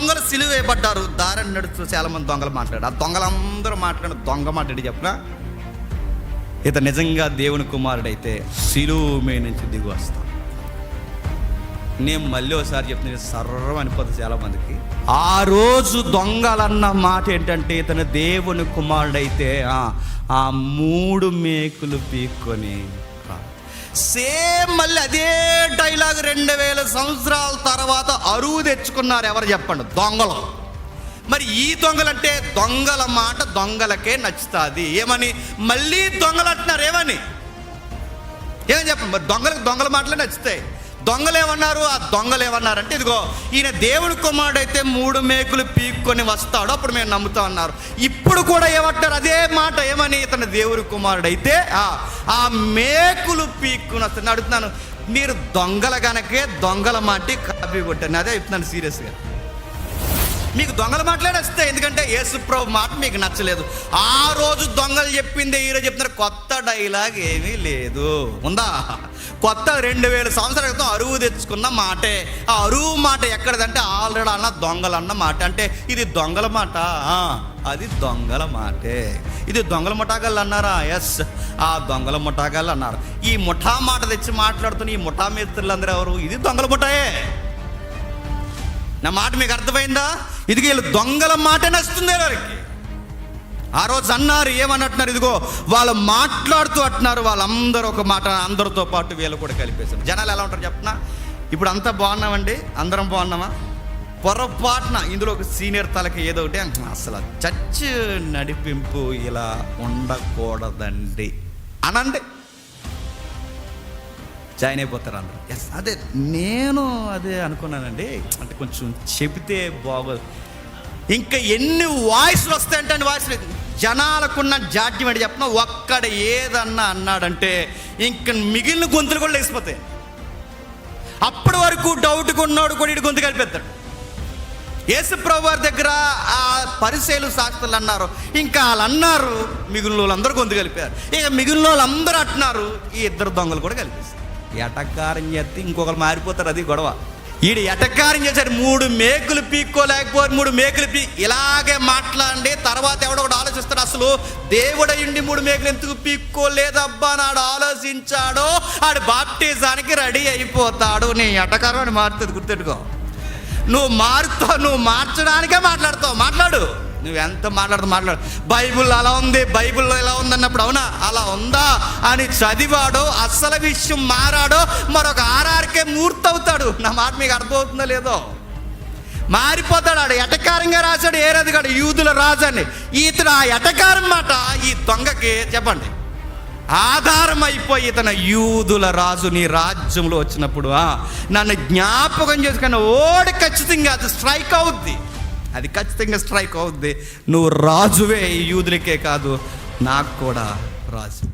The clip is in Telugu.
దొంగలు సిలువ వేయబడ్డారు. దారిని నడుస్తూ చాలా మంది దొంగలు మాట్లాడారు. ఆ దొంగలందరూ మాట్లాడిన దొంగ మాట్లాడి చెప్పిన ఇతను నిజంగా దేవుని కుమారుడైతే సిలువ మీద నుంచి దిగి వస్తాం. నేను మళ్ళీ ఒకసారి చెప్తున్నా, సర్వం అనిపోతుంది చాలా మందికి. ఆ రోజు దొంగలన్న మాట ఏంటంటే ఇతను దేవుని కుమారుడైతే ఆ 3 మేకులు పీక్కొని సేమ్ మళ్ళీ అదే డైలాగ్ 2000 సంవత్సరాల తర్వాత అరువు తెచ్చుకున్నారు. ఎవరు చెప్పండి? దొంగలు. మరి ఈ దొంగలంటే దొంగల మాట దొంగలకే నచ్చుతుంది. ఏమని మళ్ళీ దొంగలు అంటున్నారు? ఏమని చెప్పండి? మరి దొంగల మాటలే నచ్చుతాయి. దొంగలు ఏమన్నారు? ఆ దొంగలు ఏమన్నారంటే ఇదిగో ఈయన దేవుని కుమారుడైతే 3 మేకులు పీక్కొని వస్తాడు, అప్పుడు మేము నమ్ముతాం అన్నారు. ఇప్పుడు కూడా ఏమంటారు? అదే మాట. ఏమని? ఇతను దేవుని కుమారుడైతే ఆ మేకులు పీక్కుని వస్తాను. అడుగుతున్నాను, మీరు దొంగల గనకే దొంగల మాట కాపీ కొట్టాను. అదే చెప్తున్నాను సీరియస్గా. మీకు దొంగల మాటలే నచ్చుతాయి, ఎందుకంటే యేసుప్రభు మాట మీకు నచ్చలేదు. ఆ రోజు దొంగలు చెప్పిందే ఈరోజు చెప్తున్నారు. కొత్త డైలాగ్ ఏమీ లేదు. ఉందా? కొత్త 2000 సంవత్సరాల క్రితం అరువు తెచ్చుకున్న మాటే. ఆ అరువు మాట ఎక్కడదంటే ఆల్రెడీ అన్న దొంగలు అన్న మాట. అంటే ఇది దొంగల మాట. అది దొంగల మాటే. ఇది దొంగల ముఠాగాళ్ళు అన్నారా? ఎస్, ఆ దొంగల ముఠాగాళ్ళు అన్నారు. ఈ ముఠా మాట తెచ్చి మాట్లాడుతున్న ఈ ముఠా మిత్రులందరూ ఎవరు? ఇది దొంగల ముఠాయే. నా మాట మీకు అర్థమైందా? ఇది వీళ్ళు దొంగల మాట నచ్చుతుంది వారికి. ఆ రోజు అన్నారు, ఏమన్నట్టున్నారు? ఇదిగో వాళ్ళు మాట్లాడుతూ అంటున్నారు. వాళ్ళందరూ ఒక మాట, అందరితో పాటు వీళ్ళు కూడా కలిపేశారు. జనాలు ఎలా ఉంటారు చెప్పనా? ఇప్పుడు అంతా బాగున్నామండి, అందరం బాగున్నామా? పొరపాటున ఇందులో ఒక సీనియర్ తలకి ఏదో ఒకటి అసలు చర్చ్ నడిపింపు ఇలా ఉండకూడదండి అనండి, జాయిన్ అయిపోతారు అందరూ. ఎస్, నేను అదే అనుకున్నానండి. అంటే కొంచెం చెబితే బాగోదు. ఇంకా ఎన్ని వాయిస్లు వస్తాయంటే వాయిస్లు జనాలకున్న జాడ్యం అంటే చెప్పిన ఒక్కడ ఏదన్నా అన్నాడంటే ఇంక మిగిలిన గొంతులు కూడా లేచిపోతాయి. అప్పటి వరకు డౌట్గా ఉన్నాడు కూడా ఇటు గొంతు కలిపేస్తాడు. యేసుప్రభు వారి దగ్గర ఆ పరిసయ్యులు శాస్త్రులు అన్నారు, ఇంకా వాళ్ళు అన్నారు, మిగిలిన వాళ్ళందరూ గొంతు కలిపారు. ఇక మిగిలిన వాళ్ళందరూ అంటున్నారు, ఈ 2 దొంగలు కూడా కలిపేస్తారు. ఎటకారం చేస్తే ఇంకొకరు మారిపోతారు. అది గొడవ. ఈడు ఎటకారం చేశాడు. 3 మేకులు పీక్కోలేకపోతే 3 మేకులు ఇలాగే మాట్లాడి తర్వాత ఎవడొకటి ఆలోచిస్తాడు, అసలు దేవుడయుండి 3 మేకులు ఎందుకు పీక్కోలేదబ్బా నాడు ఆలోచించాడో ఆడు బాప్టిజానికి రెడీ అయిపోతాడు. నీ ఎటకారం అని మారుతుంది, గుర్తెట్టుకో. నువ్వు మారుతావు, నువ్వు మార్చడానికే మాట్లాడతావు. మాట్లాడు, నువ్వు ఎంత మాట్లాడు. బైబిల్ అలా ఉంది, బైబిల్లో ఎలా ఉందన్నప్పుడు అవునా అలా ఉందా అని చదివాడో అసలు విషయం మారాడో మరొక ఆర్ఆర్కే మూర్తి అవుతాడు. నా మాట మీకు అర్థమవుతుందో లేదో? మారిపోతాడు. ఆడు ఎటకారంగా రాశాడు ఏరదిగాడు యూదుల రాజు అని. ఇతడు ఆ ఎటకారం మాట ఈ దొంగకి చెప్పండి ఆధారం అయిపోయి, ఇతను యూదుల రాజు నీ రాజ్యంలో వచ్చినప్పుడు నన్ను జ్ఞాపకం చేసుకుని ఓడి ఖచ్చితంగా అది స్ట్రైక్ అవుద్ది. అది ఖచ్చితంగా స్ట్రైక్ అవుద్ది. నువ్వు రాజువే, యూదులకే కాదు నాకు కూడా రాజు.